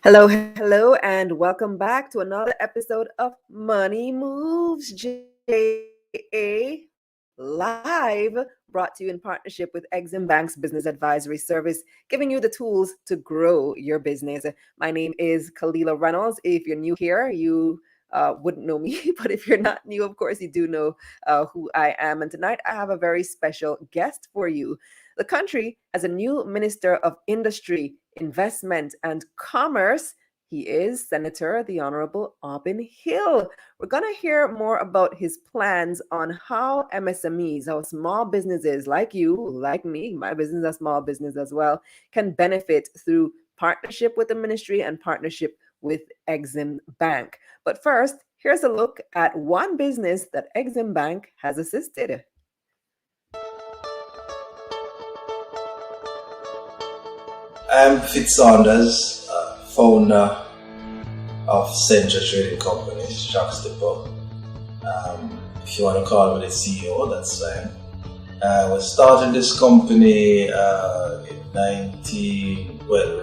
Hello, hello, and welcome back to another episode of Money Moves JA Live, brought to you in partnership with Exim Bank's Business Advisory Service, giving you the tools to grow your business. My name is Kalila Reynolds. If you're new here, you wouldn't know me, but if you're not new, of course, you do know who I am. And tonight I have a very special guest for you. The country has a new Minister of Industry, Investment, and Commerce. He is Senator the Honorable Aubyn Hill. We're going to hear more about his plans on how MSMEs, how small businesses like you, like me, my business is a small business as well, can benefit through partnership with the ministry and partnership with Exim Bank. But first, here's a look at one business that Exim Bank has assisted. I'm Fitz Saunders, founder of Central Trading Company, Shocks Depot. If you want to call me the CEO, that's fine. We started this company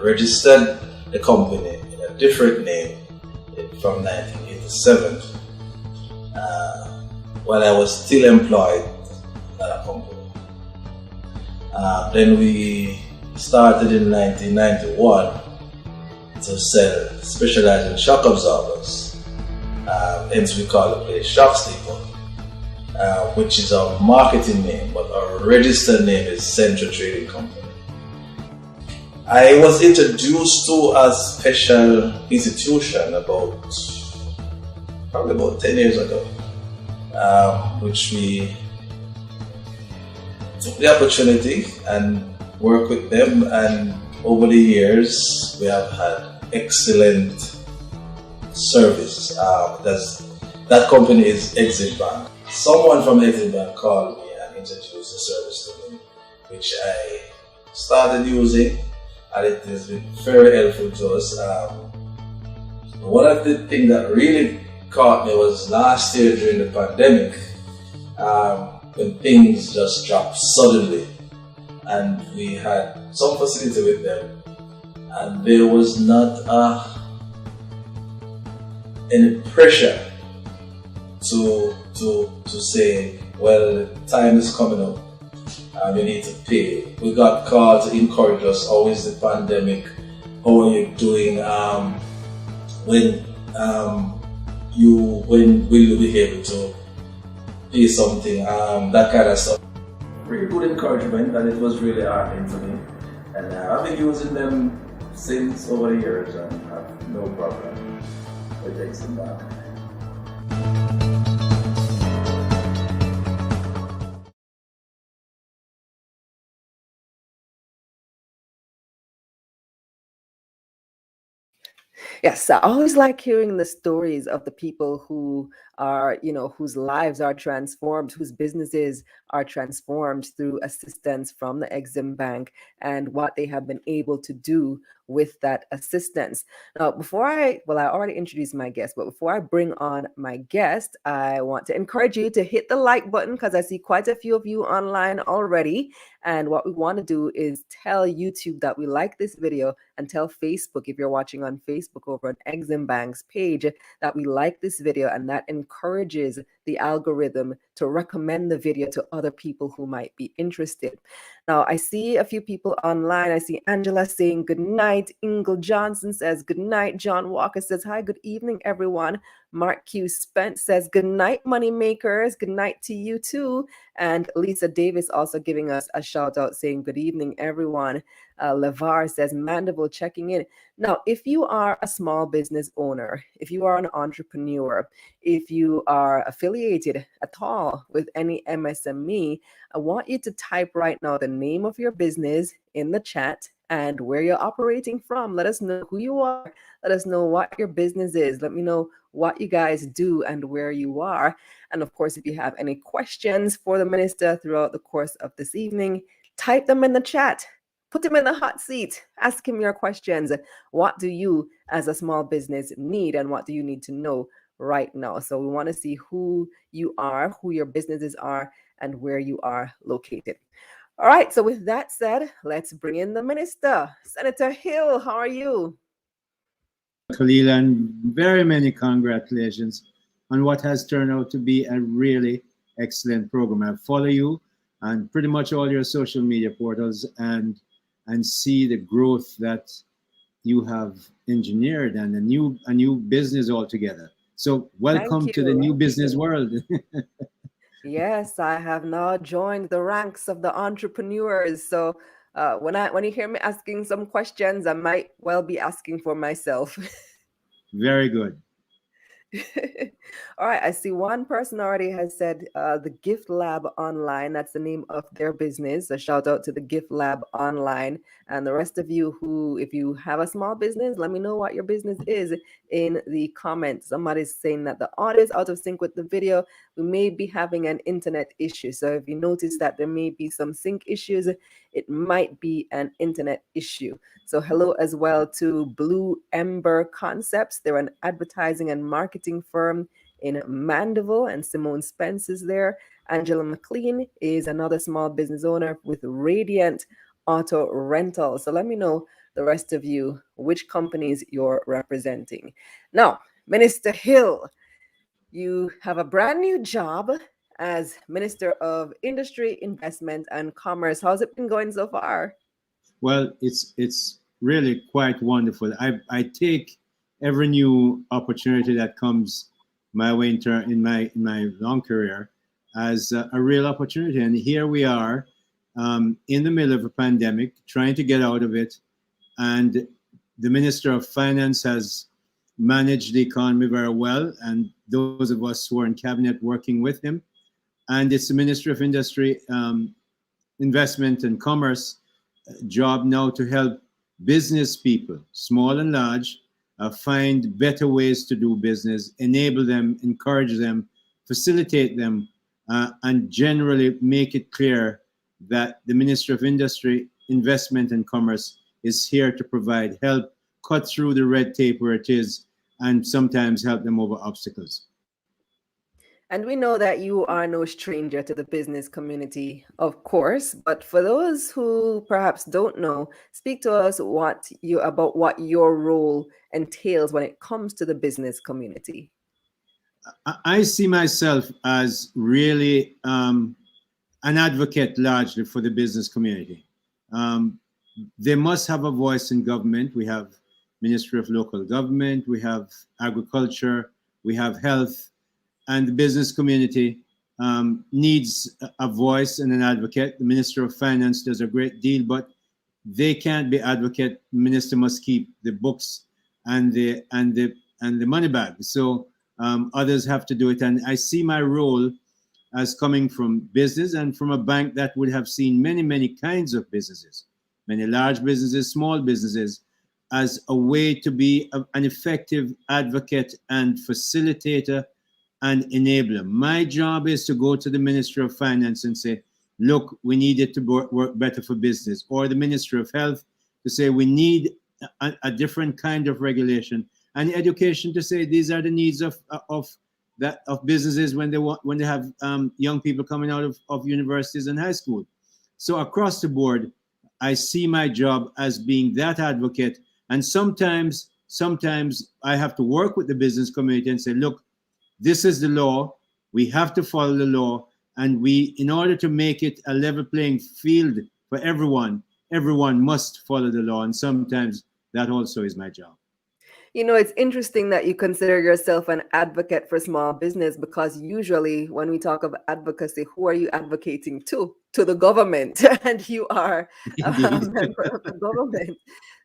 registered the company in a different name from 1987 when I was still employed at a company. Then we started in 1991 to sell specialized shock absorbers. Hence we call the place Shocks Depot, which is our marketing name, but our registered name is Central Trading Company. I was introduced to a special institution probably about 10 years ago, which we took the opportunity and work with them, and over the years we have had excellent service. That company is Exim Bank. Someone from Exim Bank called me and introduced the service to me, which I started using, and it has been very helpful to us. One of the things that really caught me was last year during the pandemic, when things just dropped suddenly. And we had some facility with them, and there was not any pressure to say, well, the time is coming up and you need to pay. We got called to encourage us, how is the pandemic, how are you doing, when will you be able to pay something, that kind of stuff. Pretty good encouragement, and it was really heartening to me. And I've been using them since over the years and have no problem with Exim Bank. Yes, I always like hearing the stories of the people who are, whose lives are transformed, whose businesses are transformed through assistance from the Exim Bank and what they have been able to do with that assistance. Now, I already introduced my guest, but before I bring on my guest, I want to encourage you to hit the like button because I see quite a few of you online already. And what we want to do is tell YouTube that we like this video, and tell Facebook, if you're watching on Facebook over on Exim Bank's page, that we like this video, and that encourages the algorithm to recommend the video to other people who might be interested. Now, I see a few people online. I see Angela saying good night. Ingle Johnson says good night. John Walker says hi, good evening, everyone. Mark Q. Spence says good night, money makers. Good night to you too. And Lisa Davis also giving us a shout out saying good evening, everyone. Levar says Mandible checking in. Now, if you are a small business owner, if you are an entrepreneur, if you are affiliated at all with any MSME, I want you to type right now the name of your business in the chat and where you're operating from. Let us know who you are. Let us know what your business is. Let me know what you guys do and where you are. And of course, if you have any questions for the minister throughout the course of this evening, type them in the chat. Put him in the hot seat. Ask him your questions. What do you as a small business need, and what do you need to know right now? So we want to see who you are, who your businesses are, and where you are located. All right. So with that said, let's bring in the minister. Senator Hill, how are you? Khalila, and very many congratulations on what has turned out to be a really excellent program. I follow you on pretty much all your social media portals and see the growth that you have engineered and a new business altogether. So Thank welcome to the you. new business world. Yes, I have now joined the ranks of the entrepreneurs. So when you hear me asking some questions, I might well be asking for myself. Very good. All right, I see one person already has said the Gift Lab Online. That's the name of their business. A shout out to the Gift Lab Online. And the rest of you who, if you have a small business, let me know what your business is in the comments. Somebody's saying that the audio is out of sync with the video. We may be having an internet issue. So if you notice that there may be some sync issues, it might be an internet issue. So hello as well to Blue Ember Concepts. They're an advertising and marketing firm in Mandeville, and Simone Spence is there. Angela McLean is another small business owner with Radiant Auto Rental. So let me know, the rest of you, which companies you're representing. Now, Minister Hill, you have a brand new job as Minister of Industry, Investment, and Commerce. How's it been going so far? Well, it's really quite wonderful. I take every new opportunity that comes my way in my long career as a real opportunity. And here we are in the middle of a pandemic, trying to get out of it. And the Minister of Finance has managed the economy very well, and those of us who are in cabinet working with him. And it's the Ministry of Industry, Investment and Commerce job now to help business people, small and large, find better ways to do business, enable them, encourage them, facilitate them, and generally make it clear that the Ministry of Industry, Investment and Commerce is here to provide help, cut through the red tape where it is, and sometimes help them over obstacles. And we know that you are no stranger to the business community, of course. But for those who perhaps don't know, speak to us about what your role entails when it comes to the business community. I see myself as really an advocate largely for the business community. They must have a voice in government. We have Ministry of Local Government, we have Agriculture, we have Health, and the business community needs a voice and an advocate. The Minister of Finance does a great deal, but they can't be advocate. The minister must keep the books and the money bag. So others have to do it. And I see my role as coming from business and from a bank that would have seen many kinds of businesses, many large businesses, small businesses, as a way to be an effective advocate and facilitator and enabler. My job is to go to the Minister of Finance and say, look, we need it to work better for business. Or the Minister of Health to say, we need a different kind of regulation. And education to say, these are the needs of businesses when they have young people coming out of universities and high school. So across the board, I see my job as being that advocate. And sometimes I have to work with the business community and say, look, this is the law. We have to follow the law. And in order to make it a level playing field for everyone must follow the law. And sometimes that also is my job. You know, it's interesting that you consider yourself an advocate for small business, because usually when we talk of advocacy, who are you advocating to? To the government, and you are a Indeed. member of the government.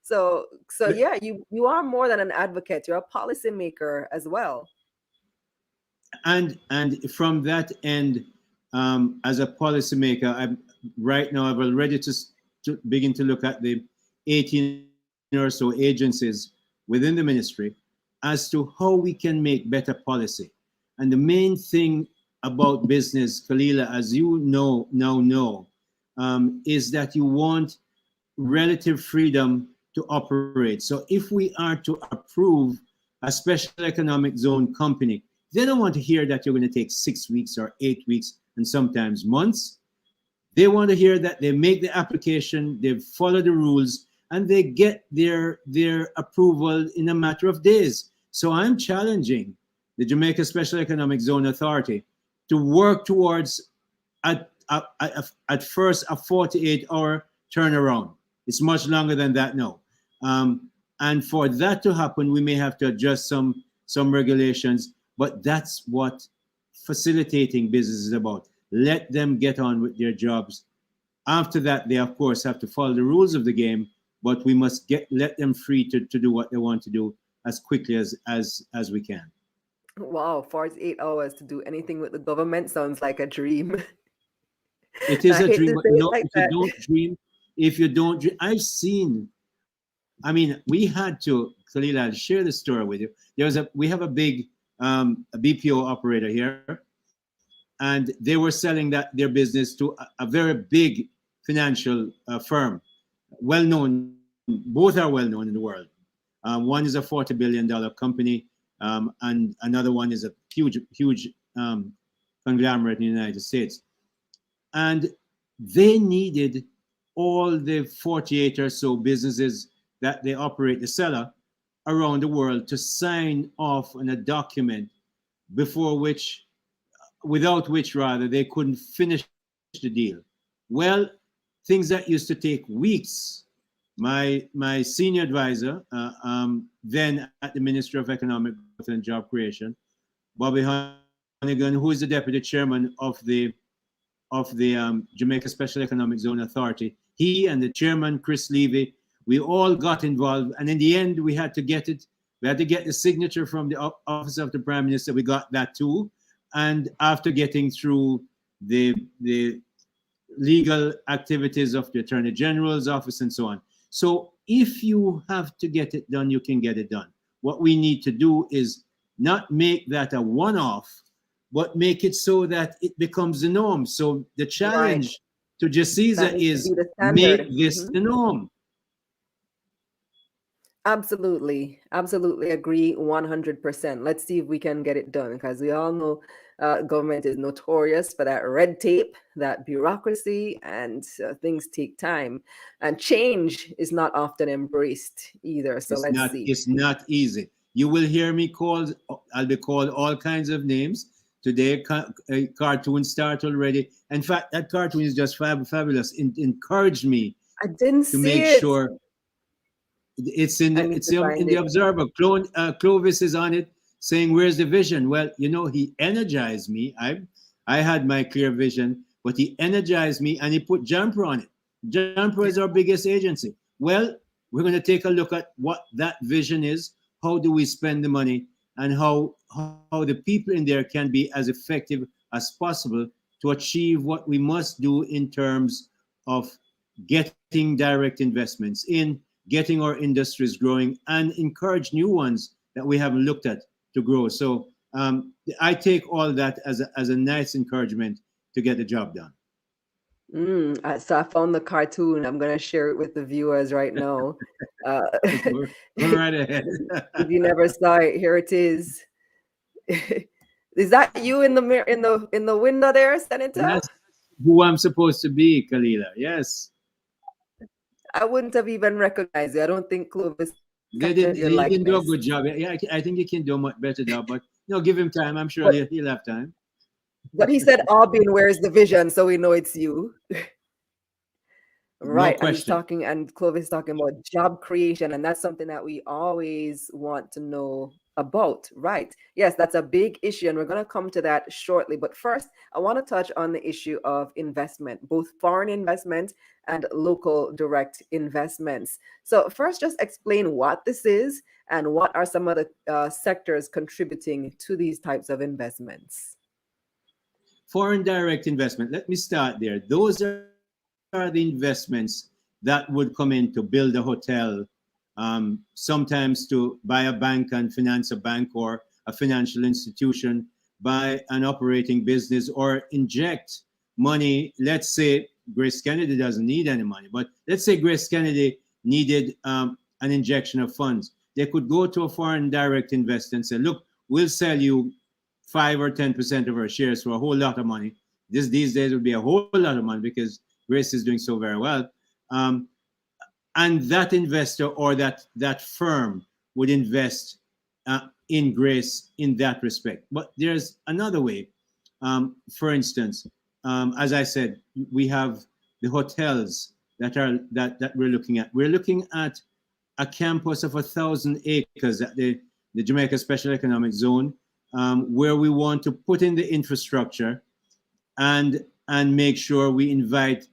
So yeah, you are more than an advocate. You're a policymaker as well. And from that end, as a policymaker, right now I've already to begin to look at the 18 or so agencies within the ministry as to how we can make better policy. And the main thing about business, Kalila, as you know, is that you want relative freedom to operate. So if we are to approve a special economic zone company, they don't want to hear that you're going to take 6 weeks or 8 weeks and sometimes months. They want to hear that they make the application, they follow the rules, and they get their approval in a matter of days. So I'm challenging the Jamaica Special Economic Zone Authority to work towards at first a 48-hour turnaround. It's much longer than that now. And for that to happen, we may have to adjust some regulations, but that's what facilitating business is about. Let them get on with their jobs. After that, they of course have to follow the rules of the game, but we must let them free to do what they want to do as quickly as we can. Wow, 48 hours to do anything with the government sounds like a dream. It is I a hate dream, to but say it no, like if you that. don't dream, if you don't dream, I've seen, I mean, we had to, Khalil, I'll share the story with you. We have a big a BPO operator here, and they were selling their business to a very big financial firm, well known. Both are well known in the world. One is a $40 billion company, and another one is a huge conglomerate in the United States. And they needed all the 48 or so businesses that they operate, the seller, around the world to sign off on a document before which, without which rather, they couldn't finish the deal. Well, things that used to take weeks, my senior advisor, then at the Ministry of Economic Growth and Job Creation, Bobby Honnigan, who is the deputy chairman of the Jamaica Special Economic Zone Authority, he and the chairman, Chris Levy, we all got involved. And in the end, we had to get the signature from the Office of the Prime Minister. We got that too. And after getting through the legal activities of the Attorney General's office and so on. So if you have to get it done, you can get it done. What we need to do is not make that a one-off, but make it so that it becomes the norm. So the Right. challenge to Jasiza That needs to is be the make standard. this the norm. Absolutely. Absolutely agree 100%. Let's see if we can get it done because we all know government is notorious for that red tape, that bureaucracy, and things take time. And change is not often embraced either. So let's see. It's not easy. You will hear me called, I'll be called all kinds of names. Today, a cartoon start already. In fact, that cartoon is just fabulous. Encourage me I didn't to see make it. sure it's in I need to find the it. Observer. Clovis is on it saying, "Where's the vision?" Well, you know, he energized me. I had my clear vision, but he energized me and he put Jumper on it. Jumper is our biggest agency. Well, we're going to take a look at what that vision is. How do we spend the money, and how the people in there can be as effective as possible to achieve what we must do in terms of getting direct investments in, getting our industries growing, and encourage new ones that we haven't looked at to grow. So I take all that as a nice encouragement to get the job done. So I found the cartoon. I'm going to share it with the viewers right now. Go right ahead. If you never saw it, here it is. Is that you in the mirror, in the window there, Senator? That's who I'm supposed to be, Kalila. Yes. I wouldn't have even recognized you. I don't think Clovis captured your He didn't do a likeness. good job. Yeah, I think he can do a much better job, but give him time. I'm sure he'll have time. But he said, Aubyn, where's the vision? So we know it's you. No Right. And question. and Clovis is talking about job creation. And that's something that we always want to know about. Right. Yes, that's a big issue. And we're going to come to that shortly. But first, I want to touch on the issue of investment, both foreign investment and local direct investments. So first, just explain what this is and what are some of the sectors contributing to these types of investments. Foreign direct investment. Let me start there. Those are the investments that would come in to build a hotel, sometimes to buy a bank and finance a bank or a financial institution, buy an operating business, or inject money. Let's say Grace Kennedy doesn't need any money, but let's say Grace Kennedy needed an injection of funds. They could go to a foreign direct investor and say, look, we'll sell you 5 or 10% of our shares for a whole lot of money. These days would be a whole lot of money because Grace is doing so very well. and that investor or that firm would invest in Grace in that respect. But there's another way. For instance, as I said, we have the hotels that we're looking at. We're looking at a campus of 1,000 acres at the Jamaica Special Economic Zone, where we want to put in the infrastructure and make sure we invite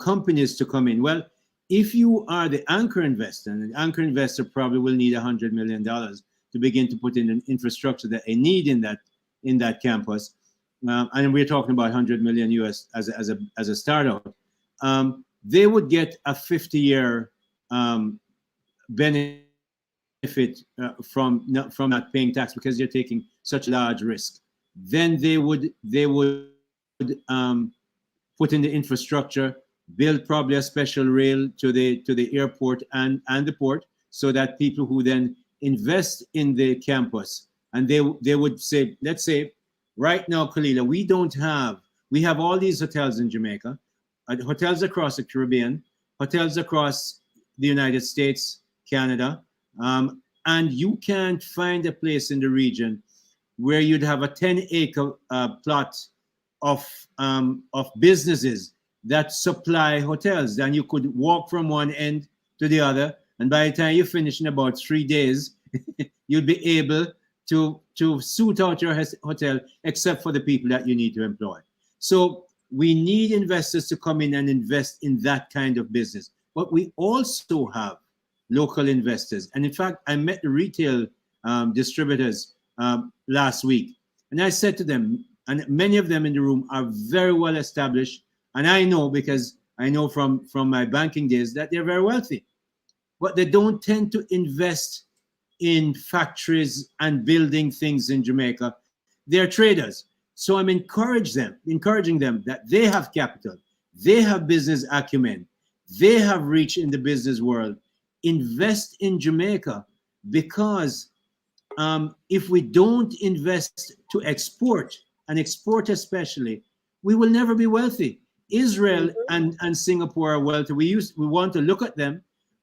companies to come in. Well, if you are the anchor investor, and the anchor investor probably will need $100 million to begin to put in an infrastructure that they need in that campus, and we're talking about 100 million US as a startup, they would get a 50-year benefit from not paying tax because they're taking such large risk. Then they would put in the infrastructure, build probably a special rail to the airport and the port, so that people who then invest in the campus, and they would say, let's say, right now, Kalila, we have all these hotels in Jamaica, hotels across the Caribbean, hotels across the United States, Canada, and you can't find a place in the region where you'd have a 10-acre plot of businesses that supply hotels. Then you could walk from one end to the other, and by the time you finish in about 3 days, you'd be able to suit out your hotel, except for the people that you need to employ. So we need investors to come in and invest in that kind of business. But we also have local investors. And in fact, I met the retail distributors last week. And I said to them, and many of them in the room are very well established. And I know, because I know from my banking days, that they're very wealthy. But they don't tend to invest in factories and building things in Jamaica. They're traders. So I'm encouraging them that they have capital, they have business acumen, they have reach in the business world. Invest in Jamaica, because if we don't invest to export, and export especially, we will never be wealthy. Israel and Singapore are wealthy. We want to look at them,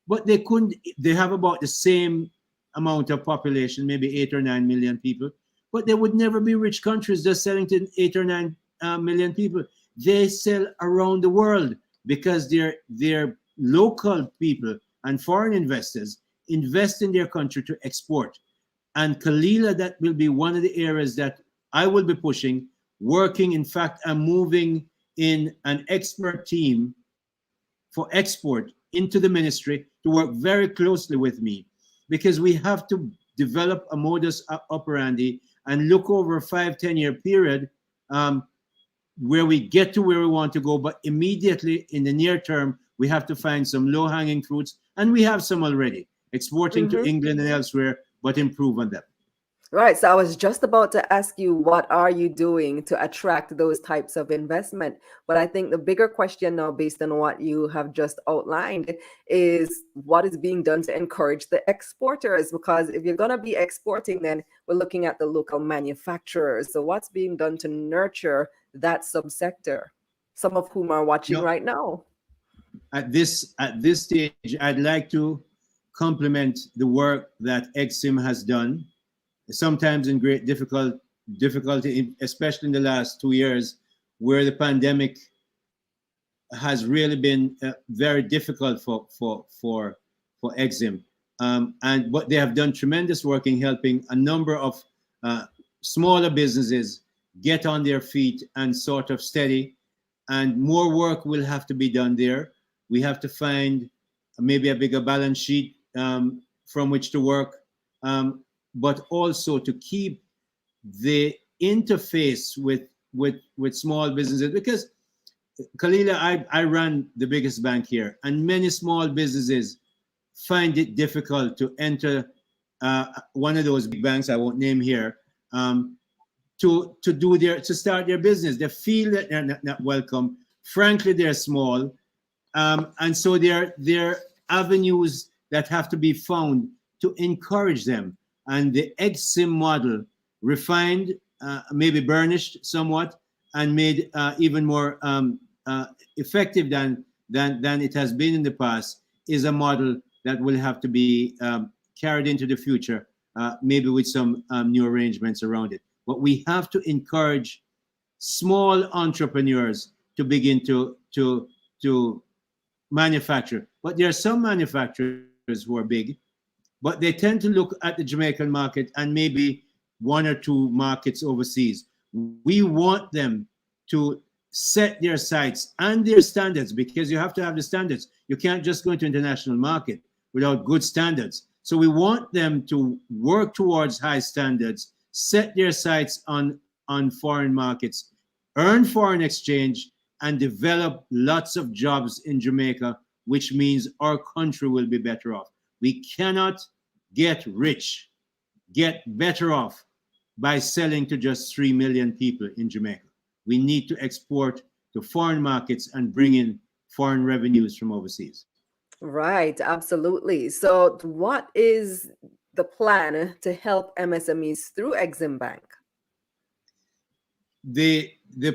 but they have about the same amount of population, maybe 8 or 9 million people, but they would never be rich countries just selling to 8 or 9 million people. They sell around the world because they're local people and foreign investors invest in their country to export. And Kalila, that will be one of the areas that I will be pushing, working. In fact, I'm moving in an expert team for export into the ministry to work very closely with me, because we have to develop a modus operandi and look over a 5-10 year period where we get to where we want to go. But immediately in the near term, we have to find some low hanging fruits, and we have some already, exporting to England and elsewhere, but improve on them. Right. So I was just about to ask you, what are you doing to attract those types of investment? But I think the bigger question now, based on what you have just outlined, is what is being done to encourage the exporters? Because if you're going to be exporting, then we're looking at the local manufacturers. So what's being done to nurture that subsector, some of whom are watching right now? At this stage, I'd like to compliment the work that Exim has done, sometimes in great difficulty, especially in the last 2 years, where the pandemic has really been very difficult for Exim. But they have done tremendous work in helping a number of smaller businesses get on their feet and sort of steady. And more work will have to be done there. We have to find maybe a bigger balance sheet from which to work, but also to keep the interface with small businesses. Because, Kalila, I run the biggest bank here, and many small businesses find it difficult to enter one of those big banks I won't name here to start their business. They feel that they're not welcome. Frankly, they're small, and so there are avenues that have to be found to encourage them. And the Exim model, refined, maybe burnished somewhat, and made even more effective than it has been in the past, is a model that will have to be carried into the future, maybe with some new arrangements around it. But we have to encourage small entrepreneurs to begin to manufacture. But there are some manufacturers who are big, but they tend to look at the Jamaican market and maybe one or two markets overseas. We want them to set their sights and their standards, because you have to have the standards. You can't just go into international market without good standards. So we want them to work towards high standards, set their sights on foreign markets, earn foreign exchange, and develop lots of jobs in Jamaica, which means our country will be better off. We cannot get rich, get better off by selling to just 3 million people in Jamaica. We need to export to foreign markets and bring in foreign revenues from overseas. Right, absolutely. So, what is the plan to help MSMEs through Exim Bank? The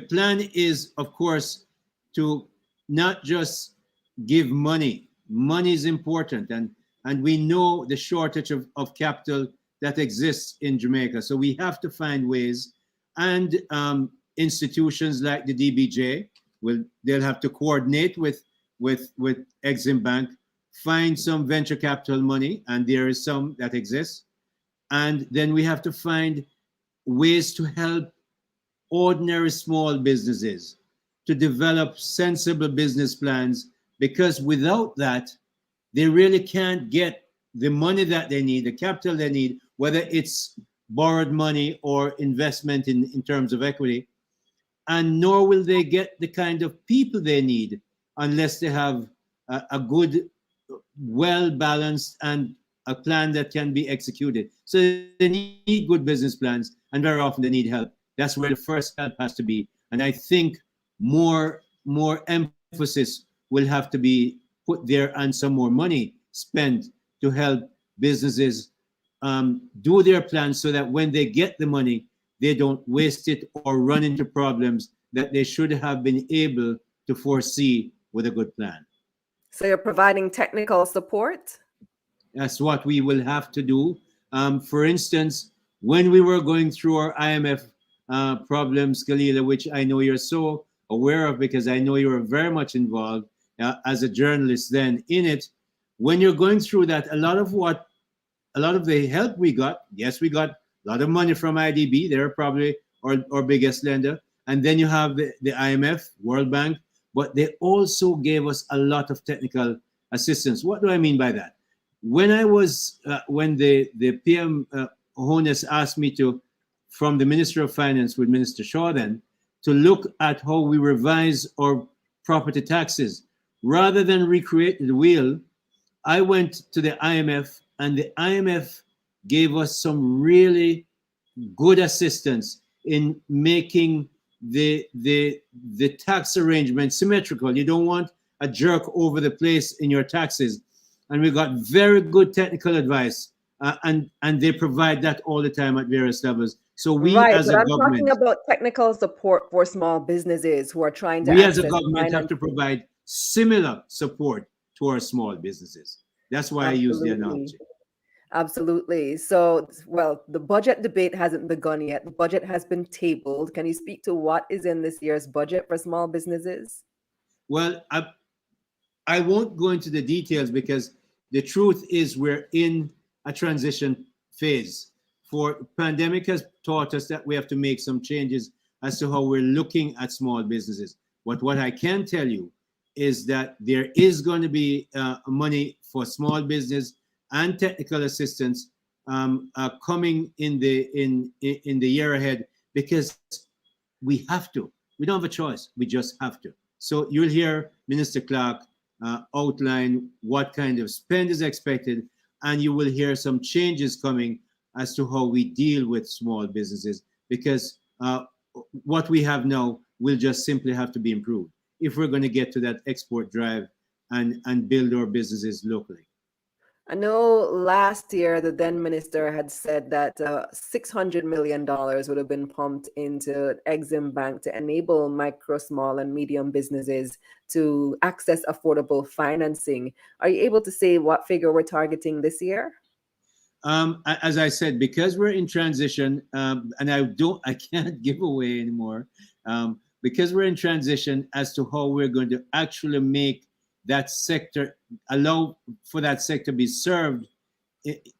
plan is, of course, to not just give money. Money is important, and we know the shortage of capital that exists in Jamaica. So we have to find ways, and institutions like the DBJ they'll have to coordinate with Exim Bank, find some venture capital money, and there is some that exists, and then we have to find ways to help ordinary small businesses to develop sensible business plans, because without that, they really can't get the money that they need, the capital they need, whether it's borrowed money or investment in terms of equity, and nor will they get the kind of people they need unless they have a good, well-balanced and a plan that can be executed. So they need good business plans, and very often they need help. That's where the first help has to be. And I think more emphasis will have to be put there, and some more money spent to help businesses do their plans, so that when they get the money, they don't waste it or run into problems that they should have been able to foresee with a good plan. So, you're providing technical support? That's what we will have to do. For instance, when we were going through our IMF problems, Kalila, which I know you're so aware of because I know you were very much involved as a journalist then in it. When you're going through that, a lot of the help we got, yes, we got a lot of money from IDB. They're probably our biggest lender. And then you have the IMF, World Bank, but they also gave us a lot of technical assistance. What do I mean by that? When I was, when the PM Honus asked me to, from the Minister of Finance with Minister Shaw then, to look at how we revise our property taxes, rather than recreate the wheel, I went to the IMF, and the IMF gave us some really good assistance in making the tax arrangement symmetrical. You don't want a jerk over the place in your taxes. And we got very good technical advice, and they provide that all the time at various levels. So we Right, as but a I'm government, talking about technical support for small businesses who are trying to we as a access government have to financing. provide similar support to our small businesses. That's why I use the Absolutely. analogy. Absolutely. So, well, the budget debate hasn't begun yet. The budget has been tabled. Can you speak to what is in this year's budget for small businesses? Well, I won't go into the details, because the truth is we're in a transition phase. For pandemic has taught us that we have to make some changes as to how we're looking at small businesses. But what I can tell you is that there is going to be money for small business and technical assistance coming in the year ahead, because we have to. We don't have a choice. We just have to. So you'll hear Minister Clark outline what kind of spend is expected, and you will hear some changes coming as to how we deal with small businesses, because what we have now will just simply have to be improved if we're going to get to that export drive and build our businesses locally. I know last year the then minister had said that $600 million would have been pumped into Exim Bank to enable micro, small, and medium businesses to access affordable financing. Are you able to say what figure we're targeting this year? As I said, because we're in transition, and I can't give away anymore, because we're in transition as to how we're going to actually make that sector, allow for that sector be served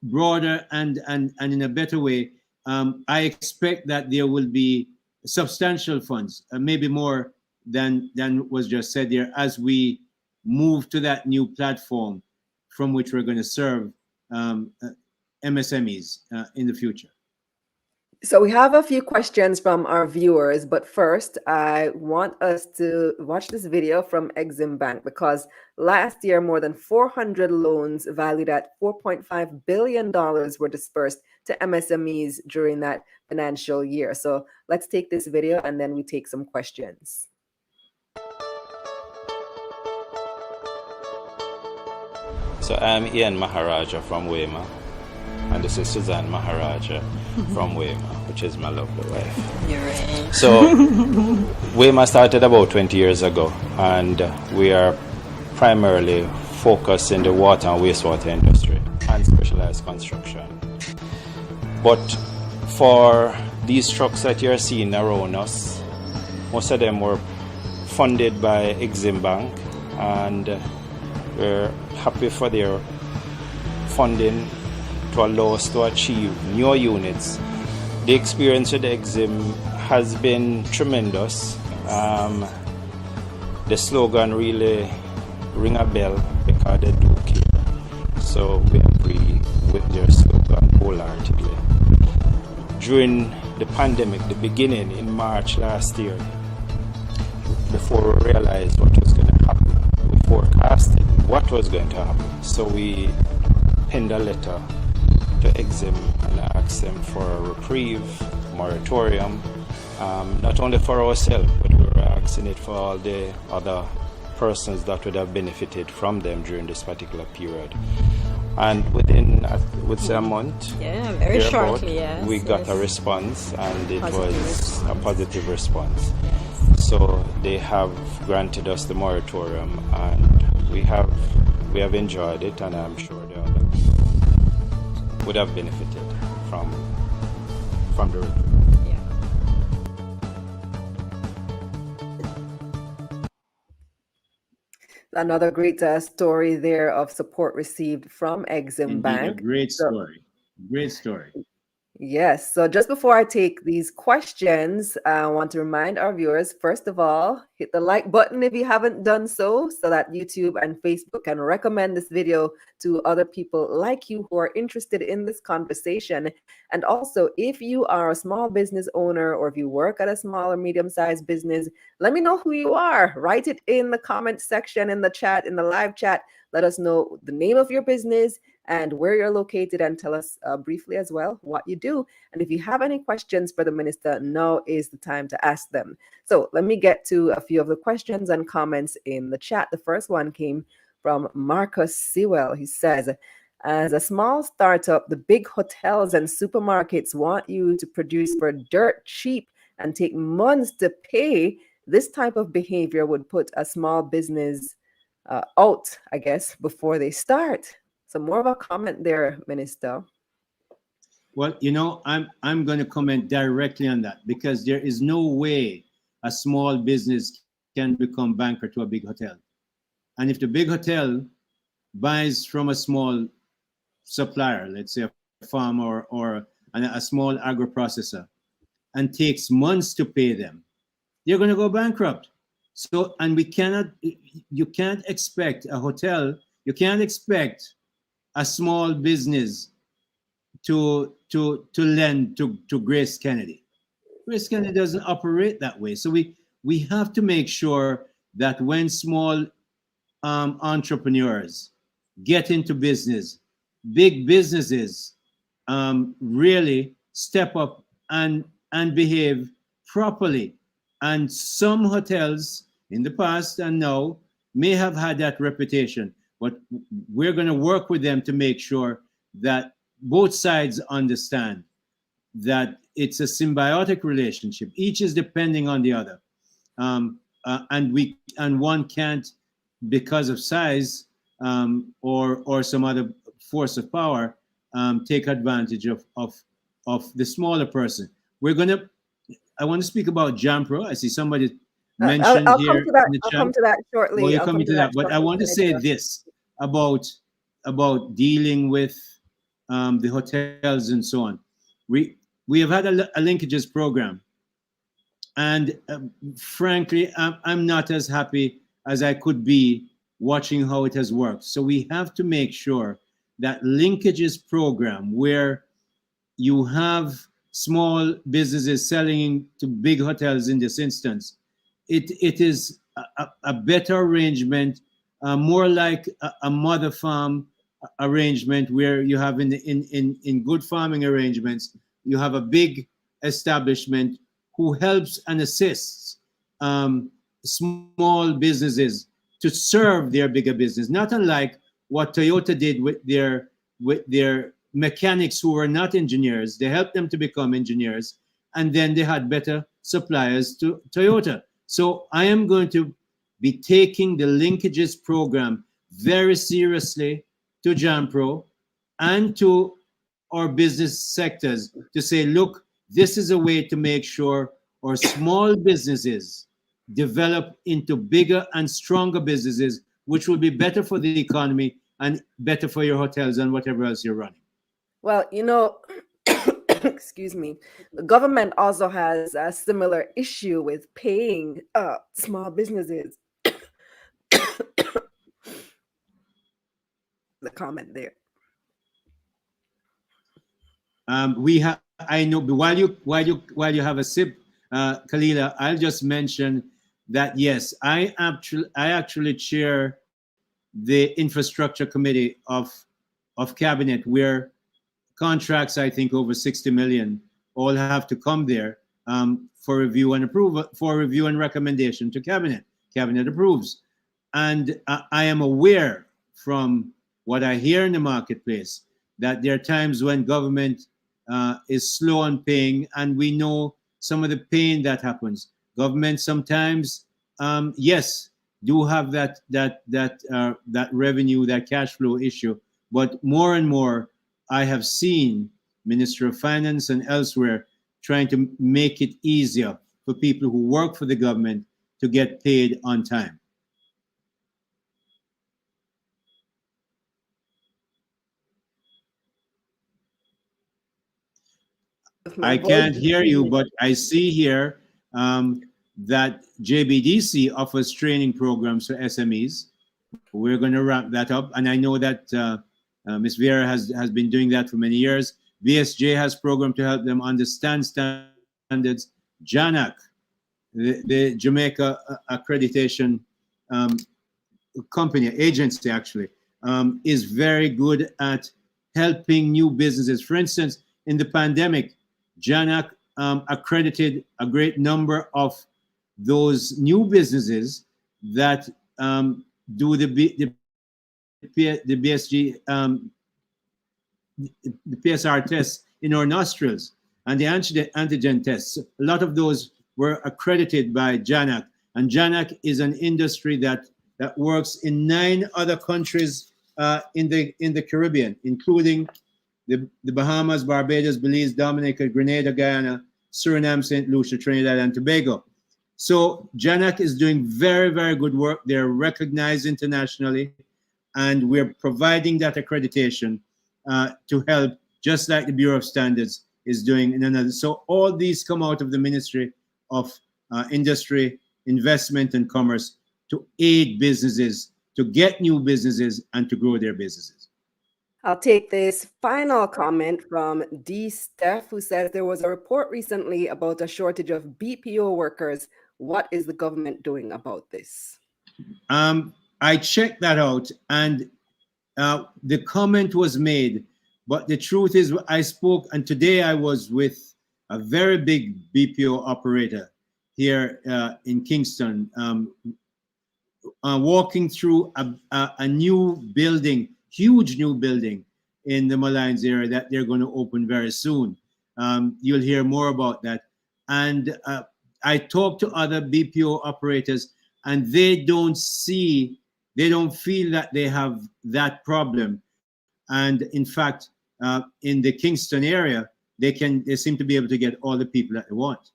broader and in a better way. I expect that there will be substantial funds, maybe more than was just said there, as we move to that new platform from which we're going to serve MSMEs in the future. So we have a few questions from our viewers, but first I want us to watch this video from Exim Bank, because last year more than 400 loans valued at $4.5 billion were dispersed to MSMEs during that financial year. So let's take this video and then we take some questions. So I'm Ian Maharaja from Weymouth, and this is Suzanne Maharaja from Weymouth, which is my lovely wife. You're right. So Weymouth started about 20 years ago, and we are primarily focused in the water and wastewater industry and specialized construction. But for these trucks that you're seeing around us, most of them were funded by Exim Bank, and we're happy for their funding to allow us to achieve newer units. The experience with Exim has been tremendous. The slogan really ring a bell because they do care. So we agree with their slogan wholeheartedly. During the pandemic, the beginning in March last year, before we realized what was going to happen, we forecasted what was going to happen. So we penned a letter to Exim and asked them for a reprieve, moratorium, not only for ourselves, but we were asking it for all the other persons that would have benefited from them during this particular period. And within a month, very shortly, yes, we got a response, and it was a positive response. Yes. So they have granted us the moratorium, and we have enjoyed it, and I'm sure the others would have benefited from the reprieve. Another great story there of support received from Exim Indeed, Bank. a great story. Great story. Yes. So just before I take these questions, I want to remind our viewers, first of all, hit the like button if you haven't done so that YouTube and Facebook can recommend this video to other people like you who are interested in this conversation. And also, if you are a small business owner or if you work at a small or medium-sized business, let me know who you are. Write it in the comment section, in the chat, in the live chat. Let us know the name of your business and where you're located, and tell us briefly as well what you do. And if you have any questions for the minister, now is the time to ask them. So let me get to a few of the questions and comments in the chat. The first one came from Marcus Sewell. He says, as a small startup, the big hotels and supermarkets want you to produce for dirt cheap and take months to pay. This type of behavior would put a small business out, I guess, before they start. So more of a comment there, Minister. Well, I'm going to comment directly on that, because there is no way a small business can become banker to a big hotel. And if the big hotel buys from a small supplier, let's say a farm or a small agro-processor, and takes months to pay them, they're going to go bankrupt. So, and you can't expect a hotel, you can't expect a small business to lend to Grace Kennedy. Grace Kennedy doesn't operate that way. So we have to make sure that when small entrepreneurs get into business, big businesses really step up and behave properly. And some hotels in the past and now may have had that reputation. but we're going to work with them to make sure that both sides understand that it's a symbiotic relationship. Each is depending on the other, and one can't, because of size or some other force of power, take advantage of the smaller person. I want to speak about Jampro. I see somebody mentioned I'll here come to that. in the I'll chat. come to that Well, shortly. you're I'll coming come to that, but I shortly, want to say Senator. this about dealing with the hotels and so on. We have had a linkages program, and frankly, I'm not as happy as I could be watching how it has worked. So we have to make sure that linkages program, where you have small businesses selling to big hotels in this instance, it is a better arrangement, more like a mother farm arrangement, where you have in good farming arrangements, you have a big establishment who helps and assists small businesses to serve their bigger business, not unlike what Toyota did with their mechanics who were not engineers. They helped them to become engineers, and then they had better suppliers to Toyota. So I am going to be taking the linkages program very seriously to Jampro and to our business sectors to say, look, this is a way to make sure our small businesses develop into bigger and stronger businesses, which will be better for the economy and better for your hotels and whatever else you're running. Well, excuse me, the government also has a similar issue with paying small businesses. The comment there. I know, but while you have a sip, Kalila, I'll just mention that yes, I actually chair the infrastructure committee of cabinet, where contracts, I think over 60 million, all have to come there for review and approval, for review and recommendation to cabinet. Cabinet approves, and I am aware from what I hear in the marketplace that there are times when government is slow on paying, and we know some of the pain that happens. Government sometimes, yes, do have that revenue, that cash flow issue, but more and more, I have seen Minister of Finance and elsewhere trying to make it easier for people who work for the government to get paid on time. I can't hear you, but I see here that JBDC offers training programs for SMEs. We're going to wrap that up, and I know that Ms. Vera has been doing that for many years. VSJ has program to help them understand standards. JANAC, the Jamaica accreditation company, agency actually, is very good at helping new businesses. For instance, in the pandemic, JANAC accredited a great number of those new businesses that do the BSG, the PSR tests in our nostrils and the antigen tests. A lot of those were accredited by JANAC, and JANAC is an industry that works in 9 other countries in the Caribbean, including the Bahamas, Barbados, Belize, Dominica, Grenada, Guyana, Suriname, St. Lucia, Trinidad, and Tobago. So JANAC is doing very, very good work. They're recognized internationally, and we're providing that accreditation to help, just like the Bureau of Standards is doing in another. So all these come out of the Ministry of Industry, Investment, and Commerce to aid businesses, to get new businesses, and to grow their businesses. I'll take this final comment from D. Steph, who says there was a report recently about a shortage of BPO workers. What is the government doing about this? I checked that out, and the comment was made, but the truth is I spoke, and today I was with a very big BPO operator here in Kingston, walking through a new building, huge new building in the Malines area that they're going to open very soon. You'll hear more about that. And I talk to other BPO operators, and they don't feel that they have that problem. And in fact, in the Kingston area, they seem to be able to get all the people that they want.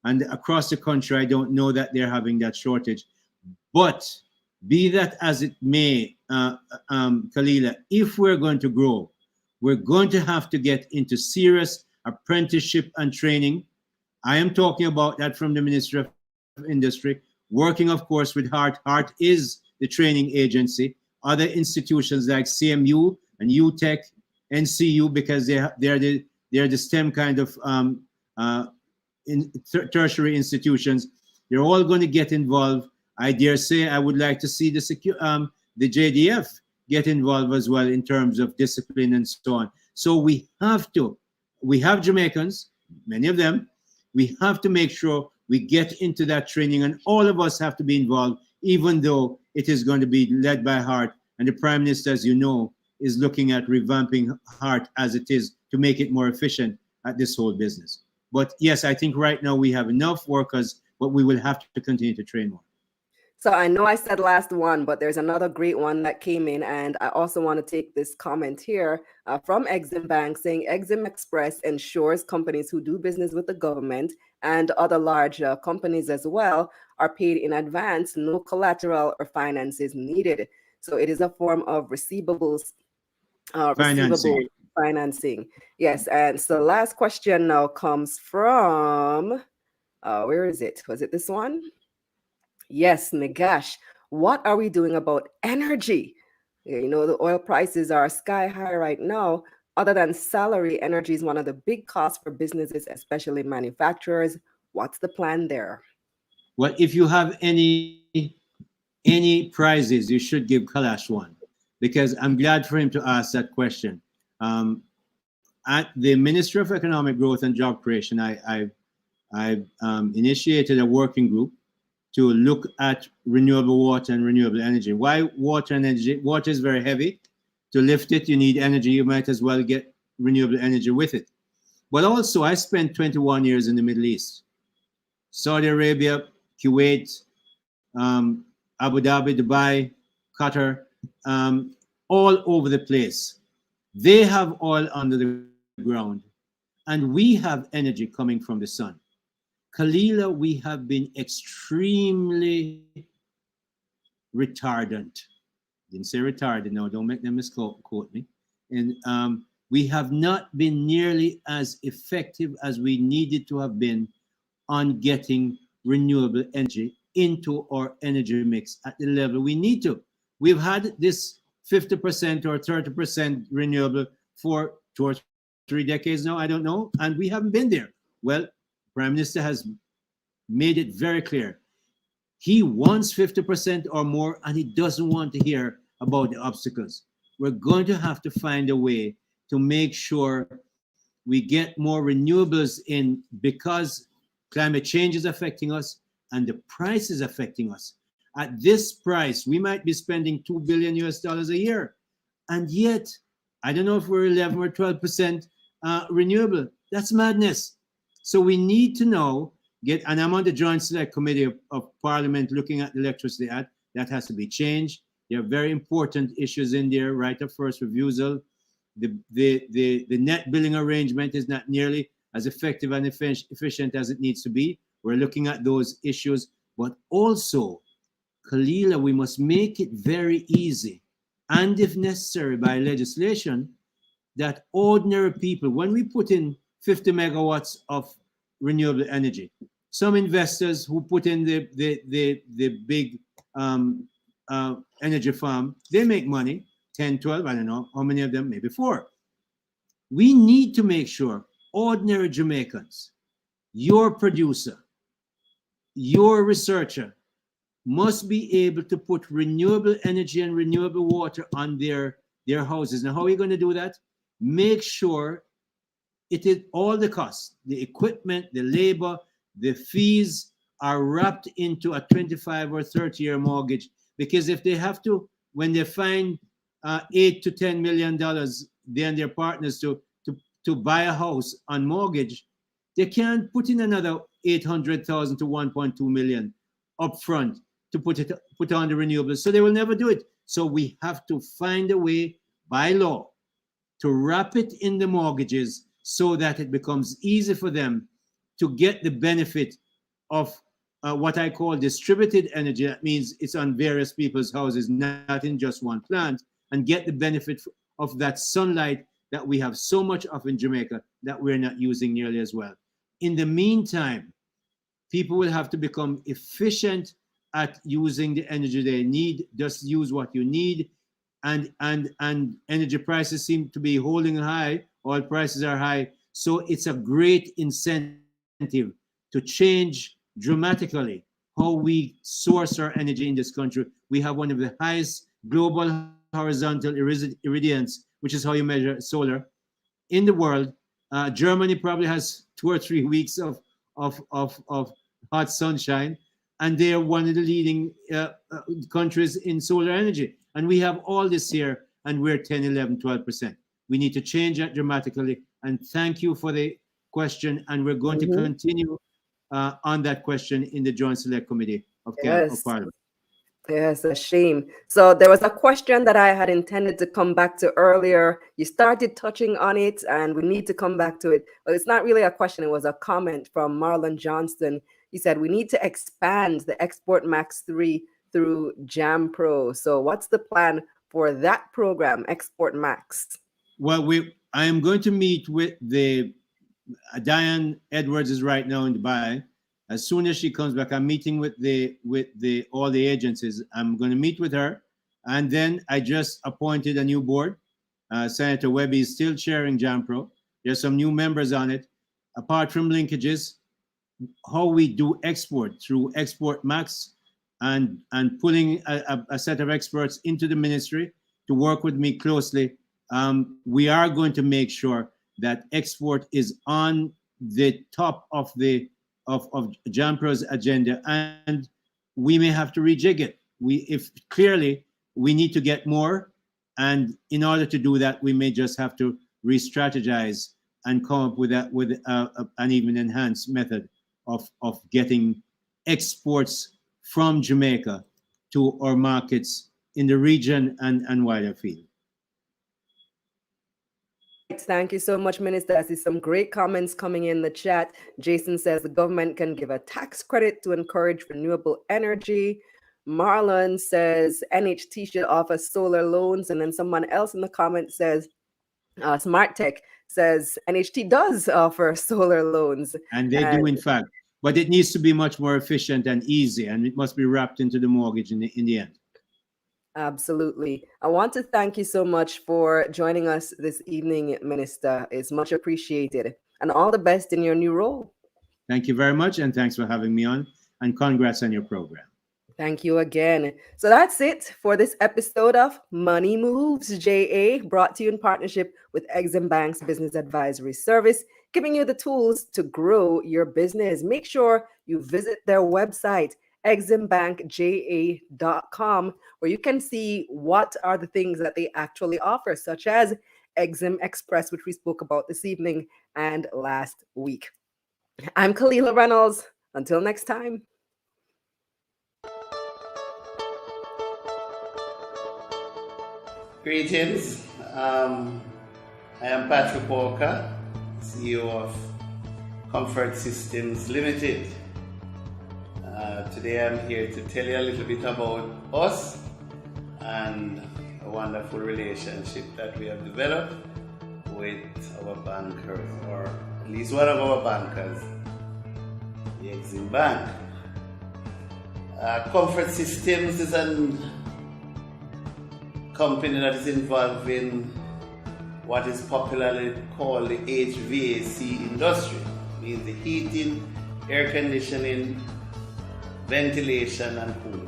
And across the country, I don't know that they're having that shortage. But be that as it may, Kalila, if we're going to grow, we're going to have to get into serious apprenticeship and training. I am talking about that from the Ministry of Industry, working, of course, with HEART. HEART is the training agency. Other institutions like CMU and UTech, NCU, because they're the STEM kind of tertiary institutions. They're all going to get involved. I dare say I would like to see the JDF get involved as well in terms of discipline and so on. So we have Jamaicans, many of them. We have to make sure we get into that training, and all of us have to be involved, even though it is going to be led by HEART. And the Prime Minister, as you know, is looking at revamping HEART as it is to make it more efficient at this whole business. But yes, I think right now we have enough workers, but we will have to continue to train more. So I know I said last one, but there's another great one that came in. And I also want to take this comment here from Exim Bank saying Exim Express ensures companies who do business with the government and other large companies as well are paid in advance, no collateral or finance is needed. So it is a form of receivables financing. Yes. And so the last question now comes from, where is it? Was it this one? Yes, Nagash. What are we doing about energy? You know, the oil prices are sky high right now. Other than salary, energy is one of the big costs for businesses, especially manufacturers. What's the plan there? Well, if you have any prizes, you should give Kalash one, because I'm glad for him to ask that question. At the Ministry of Economic Growth and Job Creation, I initiated a working group to look at renewable water and renewable energy. Why water and energy? Water is very heavy. To lift it, you need energy. You might as well get renewable energy with it. But also, I spent 21 years in the Middle East. Saudi Arabia, Kuwait, Abu Dhabi, Dubai, Qatar, all over the place. They have oil under the ground, and we have energy coming from the sun. Kalila, we have been extremely retardant. Didn't say retarded, no, don't make them misquote me. And we have not been nearly as effective as we needed to have been on getting renewable energy into our energy mix at the level we need to. We've had this 50% or 30% renewable for 2 or 3 decades now, I don't know, and we haven't been there. Well, Prime Minister has made it very clear. He wants 50% or more, and he doesn't want to hear about the obstacles. We're going to have to find a way to make sure we get more renewables in, because climate change is affecting us and the price is affecting us. At this price, we might be spending $2 billion a year. And yet, I don't know if we're 11 or 12% renewable. That's madness. So we need to know, and I'm on the Joint Select Committee of Parliament looking at the Electricity Act. That has to be changed. There are very important issues in there, right of first refusal. The net billing arrangement is not nearly as effective and efficient as it needs to be. We're looking at those issues. But also, Kalila, we must make it very easy, and if necessary by legislation, that ordinary people, when we put in 50 megawatts of renewable energy, some investors who put in the big energy farm, they make money, 10, 12, I don't know how many of them, maybe 4. We need to make sure ordinary Jamaicans, your producer, your researcher, must be able to put renewable energy and renewable water on their houses. Now, how are you going to do that? Make sure it is all the costs, the equipment, the labor, the fees are wrapped into a 25 or 30-year mortgage Because if they have to, when they find $8 to $10 million, they and their partners to buy a house on mortgage, they can't put in another 800,000 to 1.2 million upfront to put on the renewables. So they will never do it. So we have to find a way by law to wrap it in the mortgages so that it becomes easy for them to get the benefit of what I call distributed energy. That means it's on various people's houses, not in just one plant, and get the benefit of that sunlight that we have so much of in Jamaica that we're not using nearly as well. In the meantime, people will have to become efficient at using the energy they need. Just use what you need. And energy prices seem to be holding high. Oil prices are high. So it's a great incentive to change dramatically how we source our energy in this country. We have one of the highest global horizontal irradiance, which is how you measure solar, in the world. Germany probably has 2 or 3 weeks of hot sunshine, and they are one of the leading countries in solar energy. And we have all this here, and we're 10, 11, 12%. We need to change that dramatically. And thank you for the question. And we're going to continue on that question in the Joint Select Committee of Parliament. Yes, a shame. So there was a question that I had intended to come back to earlier. You started touching on it, and we need to come back to it. But it's not really a question. It was a comment from Marlon Johnston. He said, we need to expand the Export Max 3 through Jam Pro. So what's the plan for that program, Export Max? Well, I am going to meet with Diane Edwards is right now in Dubai. As soon as she comes back, I'm meeting with all the agencies. I'm going to meet with her, and then I just appointed a new board. Senator Webby is still chairing JAMPRO. There's some new members on it. Apart from linkages, how we do export through Export Max, and pulling a set of experts into the ministry to work with me closely. We are going to make sure that export is on the top of JAMPRO's agenda, and we may have to rejig it. If clearly we need to get more, and in order to do that, we may just have to re-strategize and come up with an even enhanced method of getting exports from Jamaica to our markets in the region and wider field. Thank you so much, Minister. I see some great comments coming in the chat. Jason says the government can give a tax credit to encourage renewable energy. Marlon says NHT should offer solar loans. And then someone else in the comment says, Smart Tech says NHT does offer solar loans. And they do, in fact. But it needs to be much more efficient and easy, and it must be wrapped into the mortgage in the end. Absolutely. I want to thank you so much for joining us this evening, Minister. It's much appreciated. And all the best in your new role. Thank you very much, and thanks for having me on, and congrats on your program. Thank you again. So that's it for this episode of Money Moves, JA, brought to you in partnership with Exim Bank's Business Advisory Service, giving you the tools to grow your business. Make sure you visit their website, eximbankja.com, where you can see what are the things that they actually offer, such as Exim Express, which we spoke about this evening and last week. I'm Kalila Reynolds. Until next time. Greetings. I am Patrick Walker, CEO of Comfort Systems Limited. Today I'm here to tell you a little bit about us and a wonderful relationship that we have developed with our bankers, or at least one of our bankers, the Exim Bank. Comfort Systems is a company that is involved in what is popularly called the HVAC industry, means the heating, air conditioning, ventilation and cooling.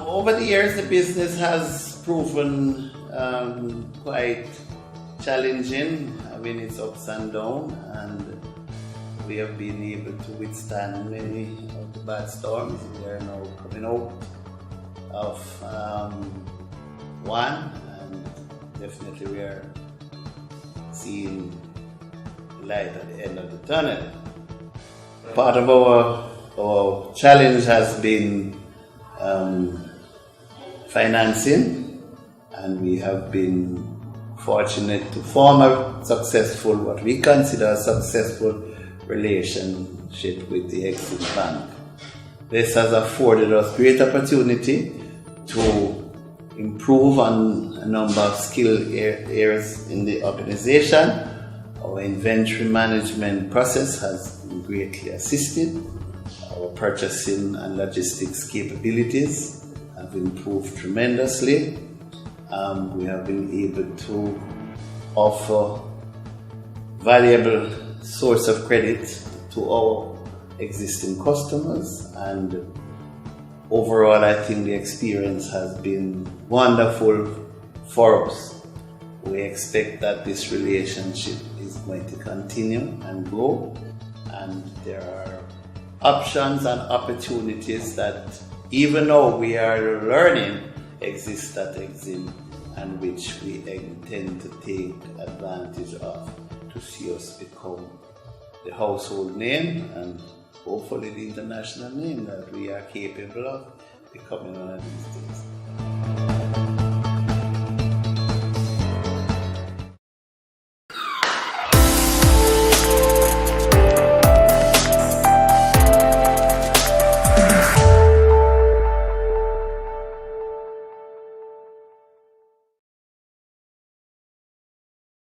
Over the years, the business has proven quite challenging, having its ups and downs, and we have been able to withstand many of the bad storms. We are now coming out of one, and definitely we are seeing light at the end of the tunnel. Part of our challenge has been financing, and we have been fortunate to form a successful, what we consider a successful relationship with the Exim Bank. This has afforded us great opportunity to improve on a number of skill areas in the organization. Our inventory management process has been greatly assisted. Our purchasing and logistics capabilities have improved tremendously. We have been able to offer valuable source of credit to our existing customers, and overall I think the experience has been wonderful for us. We expect that this relationship is going to continue and grow, and there are options and opportunities that, even though we are learning, exist at Exim, and which we intend to take advantage of to see us become the household name and hopefully the international name that we are capable of becoming one of these days.